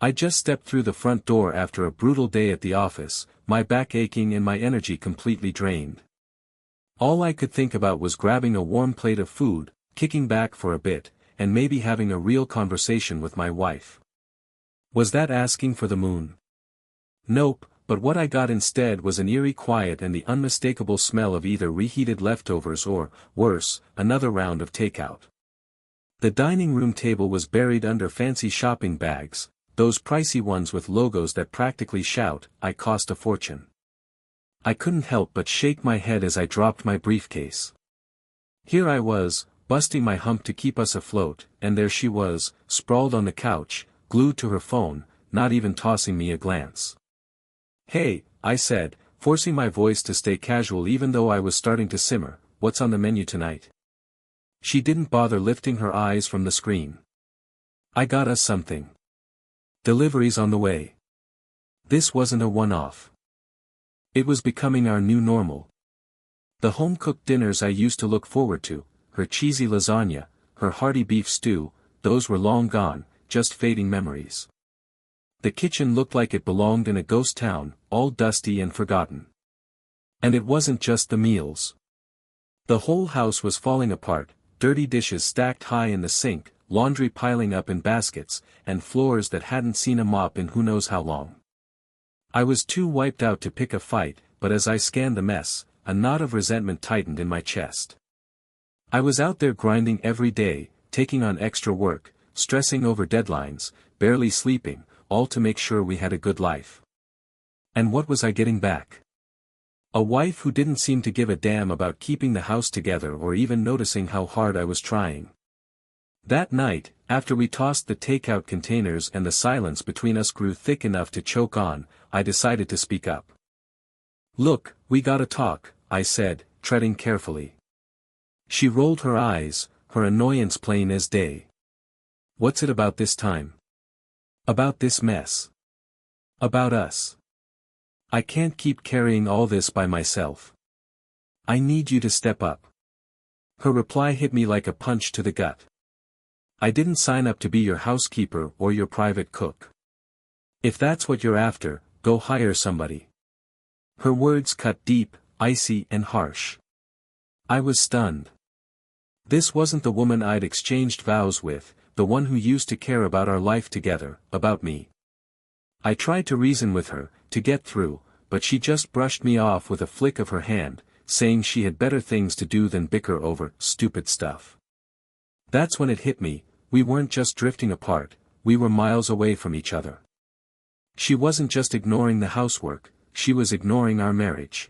I just stepped through the front door after a brutal day at the office, my back aching and my energy completely drained. All I could think about was grabbing a warm plate of food, kicking back for a bit, and maybe having a real conversation with my wife. Was that asking for the moon? Nope, but what I got instead was an eerie quiet and the unmistakable smell of either reheated leftovers or, worse, another round of takeout. The dining room table was buried under fancy shopping bags, those pricey ones with logos that practically shout, "I cost a fortune." I couldn't help but shake my head as I dropped my briefcase. Here I was, busting my hump to keep us afloat, and there she was, sprawled on the couch, glued to her phone, not even tossing me a glance. "Hey," I said, forcing my voice to stay casual even though I was starting to simmer, "what's on the menu tonight?" She didn't bother lifting her eyes from the screen. "I got us something. Delivery's on the way." This wasn't a one-off. It was becoming our new normal. The home-cooked dinners I used to look forward to, her cheesy lasagna, her hearty beef stew, those were long gone, just fading memories. The kitchen looked like it belonged in a ghost town, all dusty and forgotten. And it wasn't just the meals. The whole house was falling apart, dirty dishes stacked high in the sink, laundry piling up in baskets, and floors that hadn't seen a mop in who knows how long. I was too wiped out to pick a fight, but as I scanned the mess, a knot of resentment tightened in my chest. I was out there grinding every day, taking on extra work, stressing over deadlines, barely sleeping, all to make sure we had a good life. And what was I getting back? A wife who didn't seem to give a damn about keeping the house together or even noticing how hard I was trying. That night, after we tossed the takeout containers and the silence between us grew thick enough to choke on, I decided to speak up. "Look, we gotta talk," I said, treading carefully. She rolled her eyes, her annoyance plain as day. "What's it about this time? About this mess? About us? I can't keep carrying all this by myself. I need you to step up." Her reply hit me like a punch to the gut. "I didn't sign up to be your housekeeper or your private cook. If that's what you're after, go hire somebody." Her words cut deep, icy and harsh. I was stunned. This wasn't the woman I'd exchanged vows with, the one who used to care about our life together, about me. I tried to reason with her, to get through, but she just brushed me off with a flick of her hand, saying she had better things to do than bicker over stupid stuff. That's when it hit me, we weren't just drifting apart, we were miles away from each other. She wasn't just ignoring the housework, she was ignoring our marriage.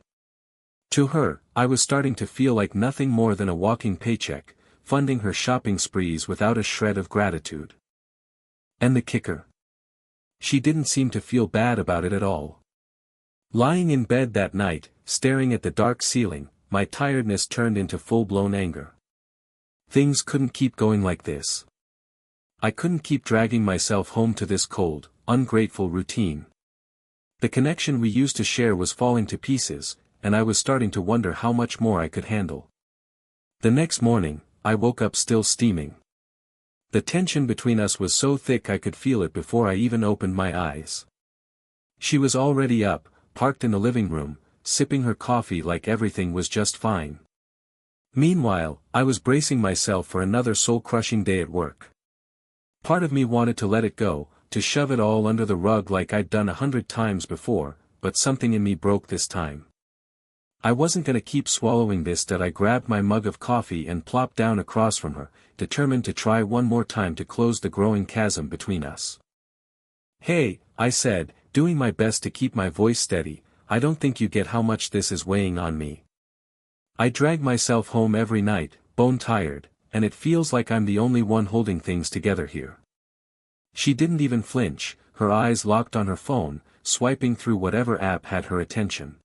To her, I was starting to feel like nothing more than a walking paycheck, funding her shopping sprees without a shred of gratitude. And the kicker? She didn't seem to feel bad about it at all. Lying in bed that night, staring at the dark ceiling, my tiredness turned into full-blown anger. Things couldn't keep going like this. I couldn't keep dragging myself home to this cold, ungrateful routine. The connection we used to share was falling to pieces, and I was starting to wonder how much more I could handle. The next morning, I woke up still steaming. The tension between us was so thick I could feel it before I even opened my eyes. She was already up, parked in the living room, sipping her coffee like everything was just fine. Meanwhile, I was bracing myself for another soul-crushing day at work. Part of me wanted to let it go, to shove it all under the rug like I'd done 100 times before, but something in me broke this time. I wasn't gonna keep swallowing this. That I grabbed my mug of coffee and plopped down across from her, determined to try one more time to close the growing chasm between us. "Hey," I said, doing my best to keep my voice steady, "I don't think you get how much this is weighing on me. I drag myself home every night, bone-tired, and it feels like I'm the only one holding things together here." She didn't even flinch, her eyes locked on her phone, swiping through whatever app had her attention.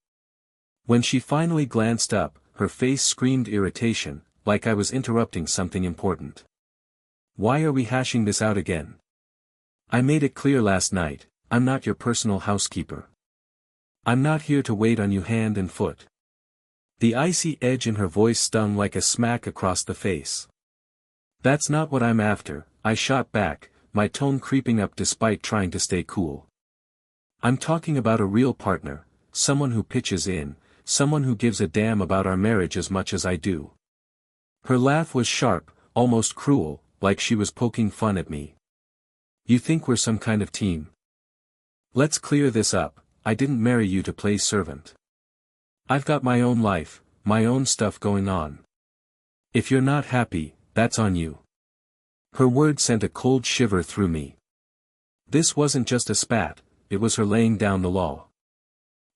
When she finally glanced up, her face screamed irritation, like I was interrupting something important. "Why are we hashing this out again? I made it clear last night, I'm not your personal housekeeper. I'm not here to wait on you hand and foot." The icy edge in her voice stung like a smack across the face. "That's not what I'm after," I shot back, my tone creeping up despite trying to stay cool. I'm talking about a real partner, someone who pitches in, someone who gives a damn about our marriage as much as I do. Her laugh was sharp, almost cruel, like she was poking fun at me. You think we're some kind of team? Let's clear this up, I didn't marry you to play servant. I've got my own life, my own stuff going on. If you're not happy, that's on you. Her words sent a cold shiver through me. This wasn't just a spat, it was her laying down the law.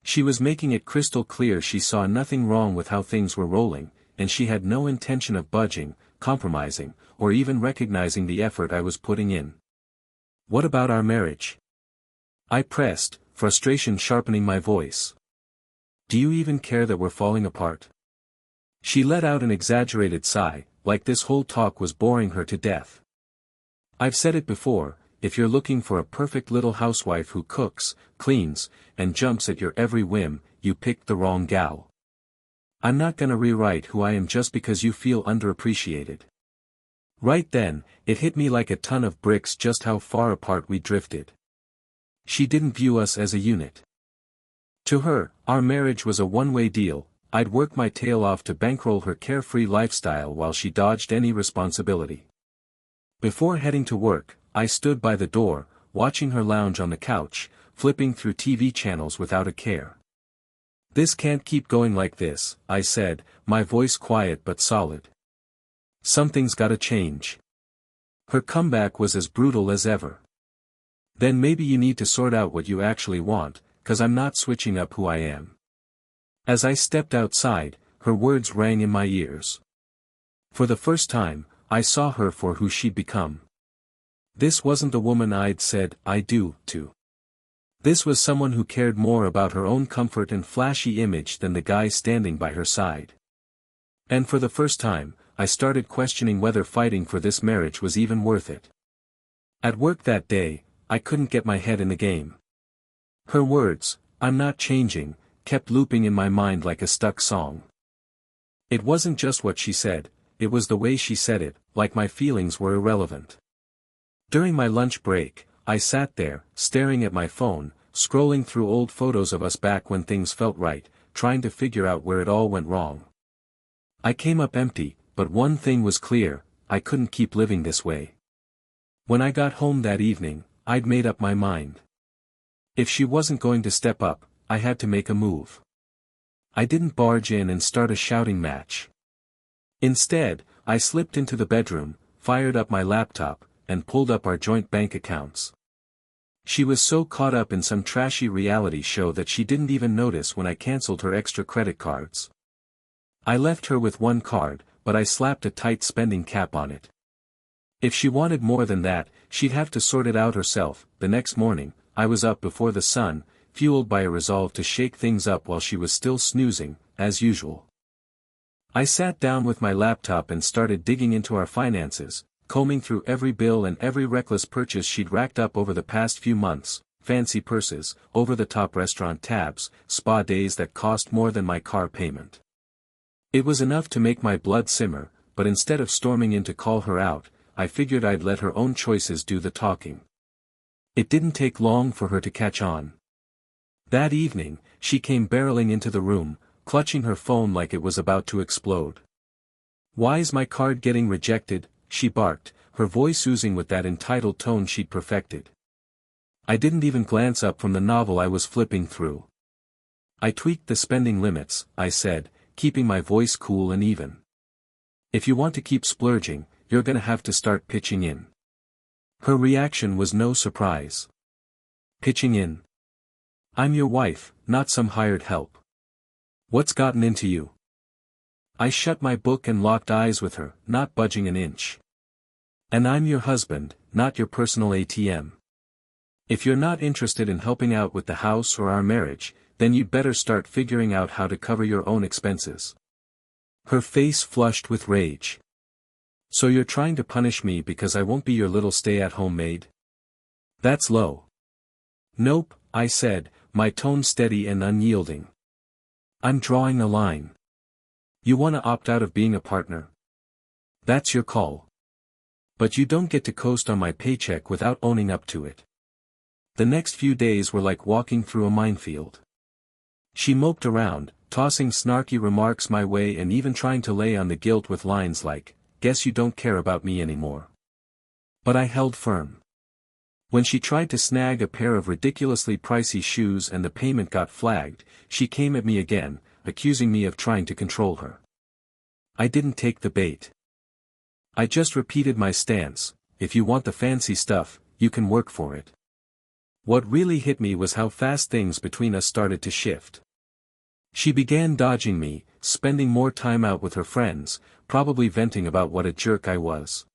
She was making it crystal clear she saw nothing wrong with how things were rolling, and she had no intention of budging, compromising, or even recognizing the effort I was putting in. What about our marriage? I pressed, frustration sharpening my voice. Do you even care that we're falling apart? She let out an exaggerated sigh, like this whole talk was boring her to death. I've said it before, if you're looking for a perfect little housewife who cooks, cleans, and jumps at your every whim, you picked the wrong gal. I'm not gonna rewrite who I am just because you feel underappreciated. Right then, it hit me like a ton of bricks just how far apart we drifted. She didn't view us as a unit. To her, our marriage was a one-way deal. I'd work my tail off to bankroll her carefree lifestyle while she dodged any responsibility. Before heading to work, I stood by the door, watching her lounge on the couch, flipping through TV channels without a care. This can't keep going like this, I said, my voice quiet but solid. Something's gotta change. Her comeback was as brutal as ever. Then maybe you need to sort out what you actually want, 'cause I'm not switching up who I am. As I stepped outside, her words rang in my ears. For the first time, I saw her for who she'd become. This wasn't the woman I'd said I do to. This was someone who cared more about her own comfort and flashy image than the guy standing by her side. And for the first time, I started questioning whether fighting for this marriage was even worth it. At work that day, I couldn't get my head in the game. Her words, "I'm not changing," kept looping in my mind like a stuck song. It wasn't just what she said, it was the way she said it, like my feelings were irrelevant. During my lunch break, I sat there, staring at my phone, scrolling through old photos of us back when things felt right, trying to figure out where it all went wrong. I came up empty, but one thing was clear, I couldn't keep living this way. When I got home that evening, I'd made up my mind. If she wasn't going to step up, I had to make a move. I didn't barge in and start a shouting match. Instead, I slipped into the bedroom, fired up my laptop, and pulled up our joint bank accounts. She was so caught up in some trashy reality show that she didn't even notice when I canceled her extra credit cards. I left her with one card, but I slapped a tight spending cap on it. If she wanted more than that, she'd have to sort it out herself. The next morning, I was up before the sun, fueled by a resolve to shake things up while she was still snoozing, as usual. I sat down with my laptop and started digging into our finances, combing through every bill and every reckless purchase she'd racked up over the past few months, fancy purses, over-the-top restaurant tabs, spa days that cost more than my car payment. It was enough to make my blood simmer, but instead of storming in to call her out, I figured I'd let her own choices do the talking. It didn't take long for her to catch on. That evening, she came barreling into the room, clutching her phone like it was about to explode. "Why's my card getting rejected?" she barked, her voice oozing with that entitled tone she'd perfected. I didn't even glance up from the novel I was flipping through. "I tweaked the spending limits," I said, keeping my voice cool and even. "If you want to keep splurging, you're gonna have to start pitching in." Her reaction was no surprise. "Pitching in? I'm your wife, not some hired help. What's gotten into you?" I shut my book and locked eyes with her, not budging an inch. "And I'm your husband, not your personal ATM. If you're not interested in helping out with the house or our marriage, then you'd better start figuring out how to cover your own expenses." Her face flushed with rage. "So you're trying to punish me because I won't be your little stay-at-home maid? That's low." "Nope," I said, my tone steady and unyielding. "I'm drawing a line. You want to opt out of being a partner? That's your call. But you don't get to coast on my paycheck without owning up to it. The next few days were like walking through a minefield. She moped around, tossing snarky remarks my way and even trying to lay on the guilt with lines like, "Guess you don't care about me anymore." But I held firm. When she tried to snag a pair of ridiculously pricey shoes and the payment got flagged, she came at me again, accusing me of trying to control her. I didn't take the bait. I just repeated my stance: if you want the fancy stuff, you can work for it. What really hit me was how fast things between us started to shift. She began dodging me, spending more time out with her friends, probably venting about what a jerk I was.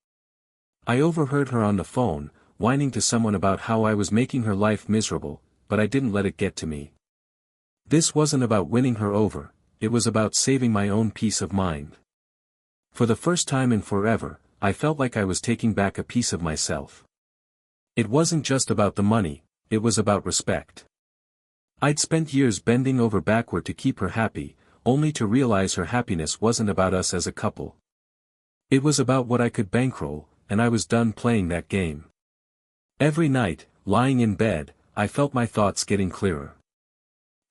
I overheard her on the phone, whining to someone about how I was making her life miserable, but I didn't let it get to me. This wasn't about winning her over, it was about saving my own peace of mind. For the first time in forever, I felt like I was taking back a piece of myself. It wasn't just about the money, it was about respect. I'd spent years bending over backward to keep her happy, only to realize her happiness wasn't about us as a couple. It was about what I could bankroll, and I was done playing that game. Every night, lying in bed, I felt my thoughts getting clearer.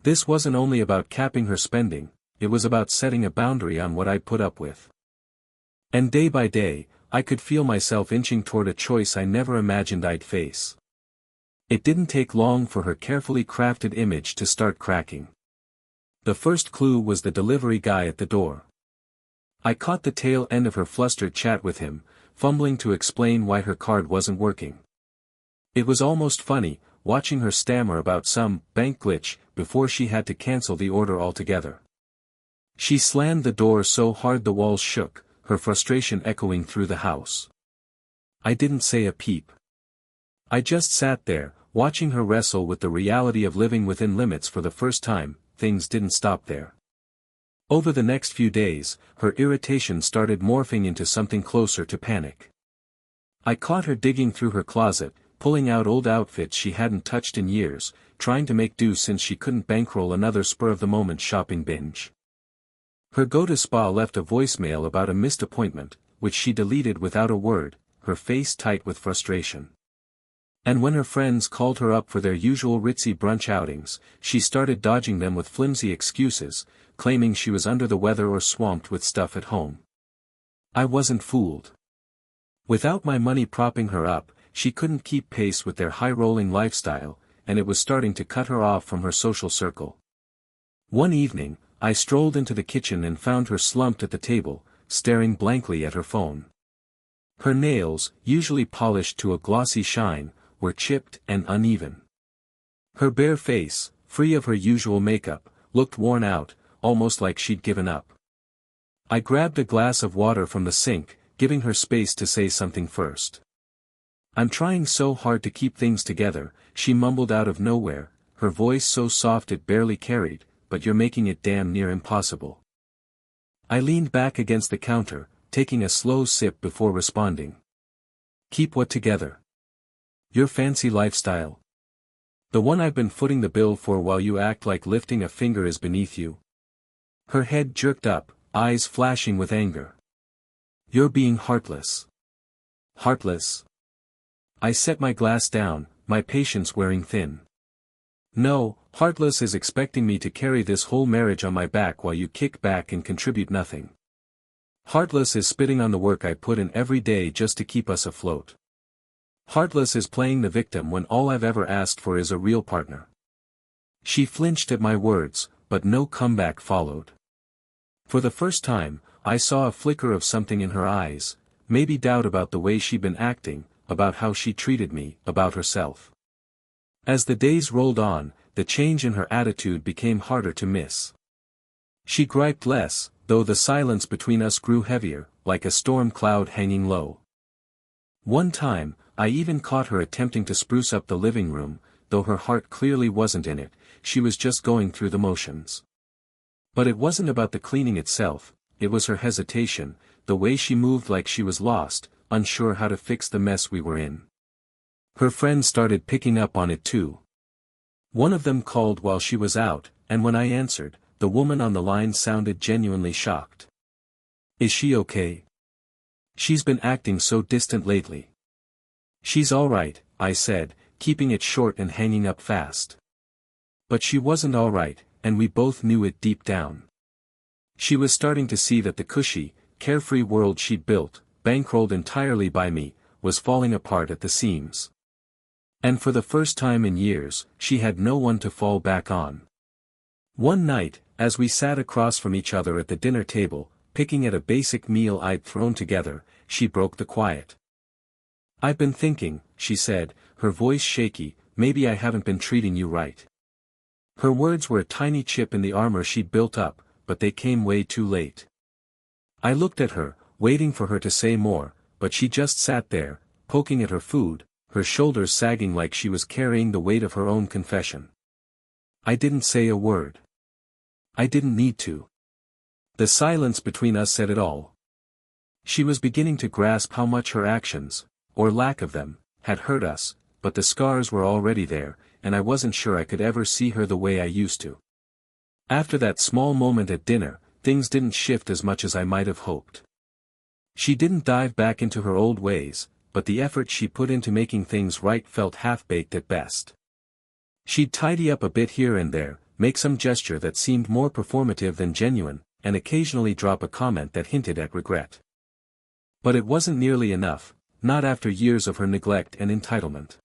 This wasn't only about capping her spending, it was about setting a boundary on what I'd put up with. And day by day, I could feel myself inching toward a choice I never imagined I'd face. It didn't take long for her carefully crafted image to start cracking. The first clue was the delivery guy at the door. I caught the tail end of her flustered chat with him, fumbling to explain why her card wasn't working. It was almost funny, watching her stammer about some bank glitch before she had to cancel the order altogether. She slammed the door so hard the walls shook, her frustration echoing through the house. I didn't say a peep. I just sat there, watching her wrestle with the reality of living within limits for the first time. Things didn't stop there. Over the next few days, her irritation started morphing into something closer to panic. I caught her digging through her closet, pulling out old outfits she hadn't touched in years, trying to make do since she couldn't bankroll another spur-of-the-moment shopping binge. Her go-to-spa left a voicemail about a missed appointment, which she deleted without a word, her face tight with frustration. And when her friends called her up for their usual ritzy brunch outings, she started dodging them with flimsy excuses, claiming she was under the weather or swamped with stuff at home. I wasn't fooled. Without my money propping her up, she couldn't keep pace with their high-rolling lifestyle, and it was starting to cut her off from her social circle. One evening, I strolled into the kitchen and found her slumped at the table, staring blankly at her phone. Her nails, usually polished to a glossy shine, were chipped and uneven. Her bare face, free of her usual makeup, looked worn out, almost like she'd given up. I grabbed a glass of water from the sink, giving her space to say something first. "I'm trying so hard to keep things together," she mumbled out of nowhere, her voice so soft it barely carried, "but you're making it damn near impossible." I leaned back against the counter, taking a slow sip before responding. "Keep what together? Your fancy lifestyle? The one I've been footing the bill for while you act like lifting a finger is beneath you?" Her head jerked up, eyes flashing with anger. "You're being heartless." "Heartless?" I set my glass down, my patience wearing thin. "No, heartless is expecting me to carry this whole marriage on my back while you kick back and contribute nothing. Heartless is spitting on the work I put in every day just to keep us afloat. Heartless is playing the victim when all I've ever asked for is a real partner." She flinched at my words, but no comeback followed. For the first time, I saw a flicker of something in her eyes, maybe doubt about the way she'd been acting, about how she treated me, about herself. As the days rolled on, the change in her attitude became harder to miss. She griped less, though the silence between us grew heavier, like a storm cloud hanging low. One time, I even caught her attempting to spruce up the living room, though her heart clearly wasn't in it, she was just going through the motions. But it wasn't about the cleaning itself, it was her hesitation, the way she moved like she was lost, unsure how to fix the mess we were in. Her friends started picking up on it too. One of them called while she was out, and when I answered, the woman on the line sounded genuinely shocked. "Is she okay?" She's been acting so distant lately. She's alright, I said, keeping it short and hanging up fast. But she wasn't alright, and we both knew it deep down. She was starting to see that the cushy, carefree world she'd built, bankrolled entirely by me, was falling apart at the seams. And for the first time in years, she had no one to fall back on. One night, as we sat across from each other at the dinner table, picking at a basic meal I'd thrown together, she broke the quiet. "I've been thinking," she said, her voice shaky, "maybe I haven't been treating you right." Her words were a tiny chip in the armor she'd built up, but they came way too late. I looked at her, waiting for her to say more, but she just sat there, poking at her food, her shoulders sagging like she was carrying the weight of her own confession. I didn't say a word. I didn't need to. The silence between us said it all. She was beginning to grasp how much her actions, or lack of them, had hurt us, but the scars were already there, and I wasn't sure I could ever see her the way I used to. After that small moment at dinner, things didn't shift as much as I might have hoped. She didn't dive back into her old ways, but the effort she put into making things right felt half-baked at best. She'd tidy up a bit here and there, make some gesture that seemed more performative than genuine, and occasionally drop a comment that hinted at regret. But it wasn't nearly enough, not after years of her neglect and entitlement.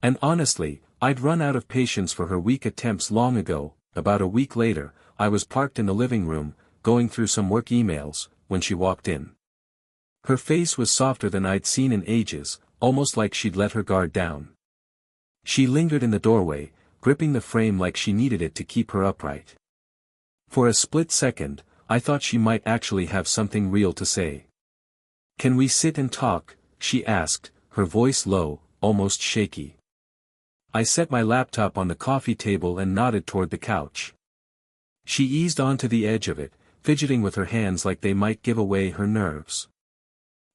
And honestly, I'd run out of patience for her weak attempts long ago. About a week later, I was parked in the living room, going through some work emails, when she walked in. Her face was softer than I'd seen in ages, almost like she'd let her guard down. She lingered in the doorway, gripping the frame like she needed it to keep her upright. For a split second, I thought she might actually have something real to say. "Can we sit and talk?" she asked, her voice low, almost shaky. I set my laptop on the coffee table and nodded toward the couch. She eased onto the edge of it, fidgeting with her hands like they might give away her nerves.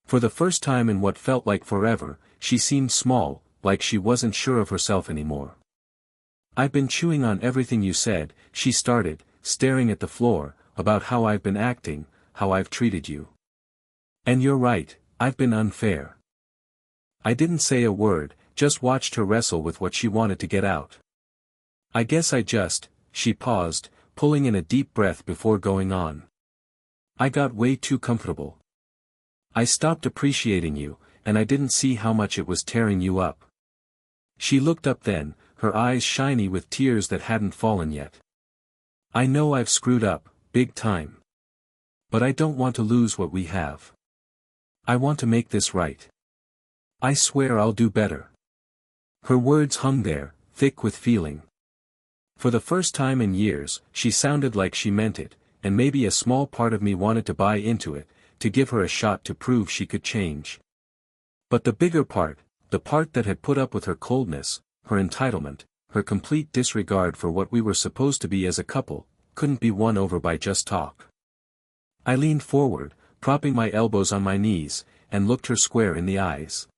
For the first time in what felt like forever, she seemed small, like she wasn't sure of herself anymore. "I've been chewing on everything you said," she started, staring at the floor, "about how I've been acting, how I've treated you. And you're right, I've been unfair." I didn't say a word, just watched her wrestle with what she wanted to get out. "I guess she paused, pulling in a deep breath before going on. "I got way too comfortable. I stopped appreciating you, and I didn't see how much it was tearing you up." She looked up then, her eyes shiny with tears that hadn't fallen yet. "I know I've screwed up, big time. But I don't want to lose what we have. I want to make this right. I swear I'll do better." Her words hung there, thick with feeling. For the first time in years, she sounded like she meant it, and maybe a small part of me wanted to buy into it, to give her a shot to prove she could change. But the bigger part, the part that had put up with her coldness, her entitlement, her complete disregard for what we were supposed to be as a couple, couldn't be won over by just talk. I leaned forward, propping my elbows on my knees, and looked her square in the eyes.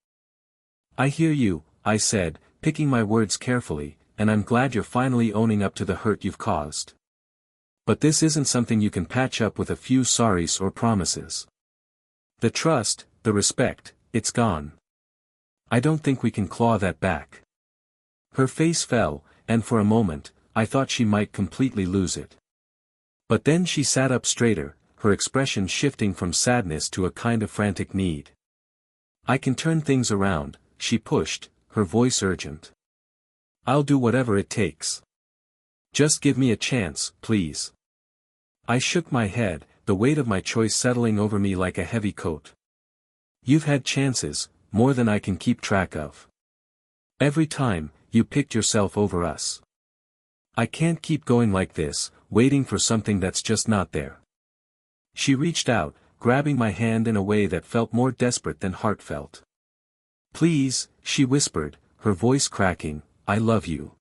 "I hear you," I said, picking my words carefully, "and I'm glad you're finally owning up to the hurt you've caused. But this isn't something you can patch up with a few sorries or promises. The trust, the respect, it's gone. I don't think we can claw that back." Her face fell, and for a moment, I thought she might completely lose it. But then she sat up straighter, her expression shifting from sadness to a kind of frantic need. "I can turn things around," she pushed, her voice urgent. "I'll do whatever it takes. Just give me a chance, please." I shook my head, the weight of my choice settling over me like a heavy coat. "You've had chances, more than I can keep track of. Every time, you picked yourself over us. I can't keep going like this, waiting for something that's just not there." She reached out, grabbing my hand in a way that felt more desperate than heartfelt. "Please," she whispered, her voice cracking, "I love you."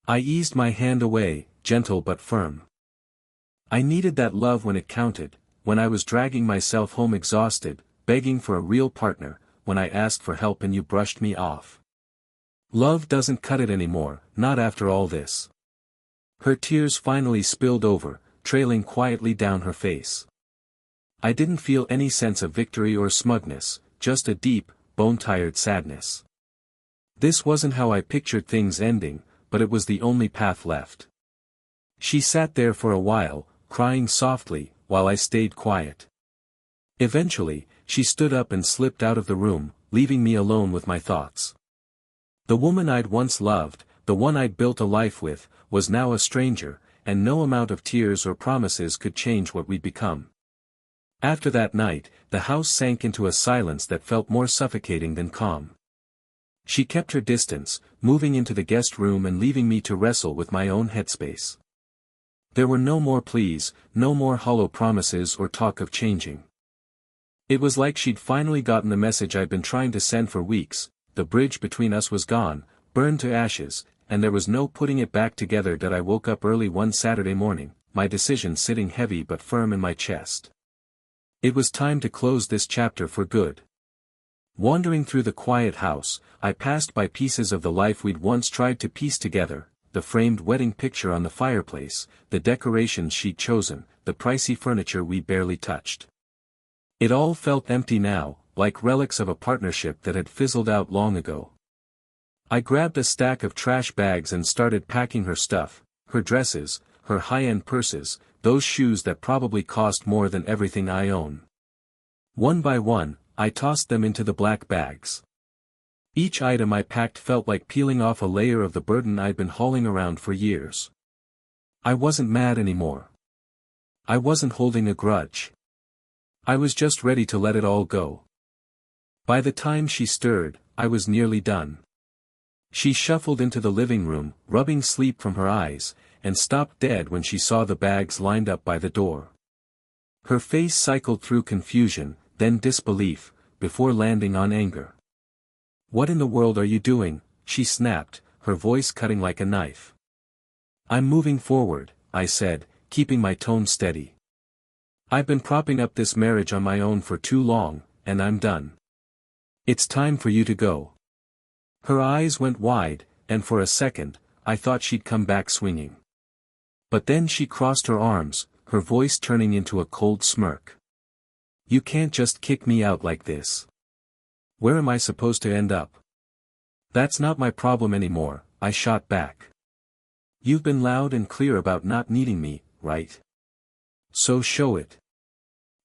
I eased my hand away, gentle but firm. I needed that love when it counted, when I was dragging myself home exhausted, begging for a real partner, when I asked for help and you brushed me off. Love doesn't cut it anymore, not after all this. Her tears finally spilled over, trailing quietly down her face. I didn't feel any sense of victory or smugness, just a deep, bone-tired sadness. This wasn't how I pictured things ending, but it was the only path left. She sat there for a while, crying softly, while I stayed quiet. Eventually, she stood up and slipped out of the room, leaving me alone with my thoughts. The woman I'd once loved, the one I'd built a life with, was now a stranger, and no amount of tears or promises could change what we'd become. After that night, the house sank into a silence that felt more suffocating than calm. She kept her distance, moving into the guest room and leaving me to wrestle with my own headspace. There were no more pleas, no more hollow promises or talk of changing. It was like she'd finally gotten the message I'd been trying to send for weeks. The bridge between us was gone, burned to ashes, and there was no putting it back together. That I woke up early one Saturday morning, my decision sitting heavy but firm in my chest. It was time to close this chapter for good. Wandering through the quiet house, I passed by pieces of the life we'd once tried to piece together, the framed wedding picture on the fireplace, the decorations she'd chosen, the pricey furniture we barely touched. It all felt empty now, like relics of a partnership that had fizzled out long ago. I grabbed a stack of trash bags and started packing her stuff, her dresses, her high-end purses, those shoes that probably cost more than everything I own. One by one, I tossed them into the black bags. Each item I packed felt like peeling off a layer of the burden I'd been hauling around for years. I wasn't mad anymore. I wasn't holding a grudge. I was just ready to let it all go. By the time she stirred, I was nearly done. She shuffled into the living room, rubbing sleep from her eyes, and stopped dead when she saw the bags lined up by the door. Her face cycled through confusion, then disbelief, before landing on anger. "What in the world are you doing?" she snapped, her voice cutting like a knife. "I'm moving forward," I said, keeping my tone steady. "I've been propping up this marriage on my own for too long, and I'm done. It's time for you to go." Her eyes went wide, and for a second, I thought she'd come back swinging. But then she crossed her arms, her voice turning into a cold smirk. "You can't just kick me out like this. Where am I supposed to end up?" "That's not my problem anymore," I shot back. "You've been loud and clear about not needing me, right? So show it.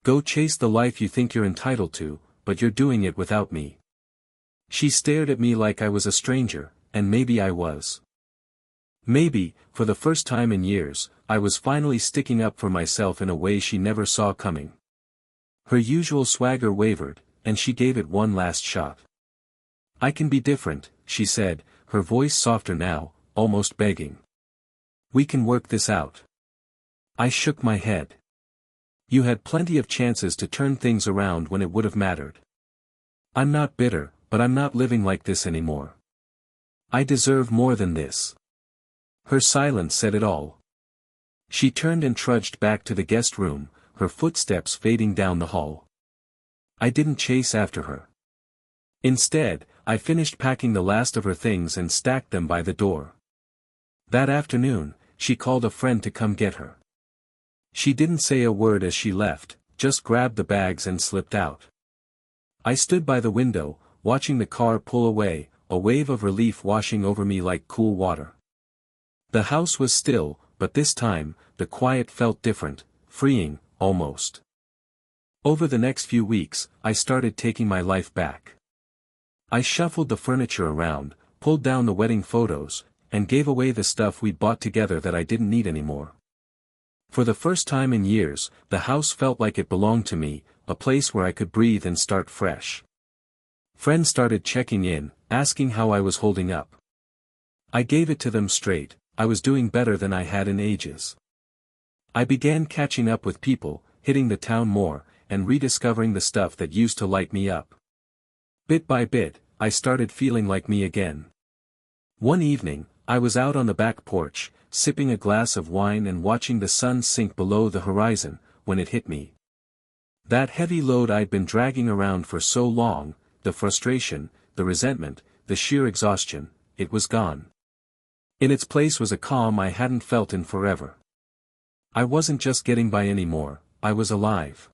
Go chase the life you think you're entitled to, but you're doing it without me." She stared at me like I was a stranger, and maybe I was. Maybe, for the first time in years, I was finally sticking up for myself in a way she never saw coming. Her usual swagger wavered, and she gave it one last shot. "I can be different," she said, her voice softer now, almost begging. "We can work this out." I shook my head. "You had plenty of chances to turn things around when it would have mattered. I'm not bitter, but I'm not living like this anymore. I deserve more than this." Her silence said it all. She turned and trudged back to the guest room, her footsteps fading down the hall. I didn't chase after her. Instead, I finished packing the last of her things and stacked them by the door. That afternoon, she called a friend to come get her. She didn't say a word as she left, just grabbed the bags and slipped out. I stood by the window, watching the car pull away, a wave of relief washing over me like cool water. The house was still, but this time, the quiet felt different, freeing, almost. Over the next few weeks, I started taking my life back. I shuffled the furniture around, pulled down the wedding photos, and gave away the stuff we'd bought together that I didn't need anymore. For the first time in years, the house felt like it belonged to me, a place where I could breathe and start fresh. Friends started checking in, asking how I was holding up. I gave it to them straight. I was doing better than I had in ages. I began catching up with people, hitting the town more, and rediscovering the stuff that used to light me up. Bit by bit, I started feeling like me again. One evening, I was out on the back porch, sipping a glass of wine and watching the sun sink below the horizon, when it hit me. That heavy load I'd been dragging around for so long, the frustration, the resentment, the sheer exhaustion, it was gone. In its place was a calm I hadn't felt in forever. I wasn't just getting by anymore, I was alive.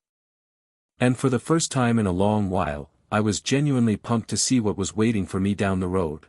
And for the first time in a long while, I was genuinely pumped to see what was waiting for me down the road.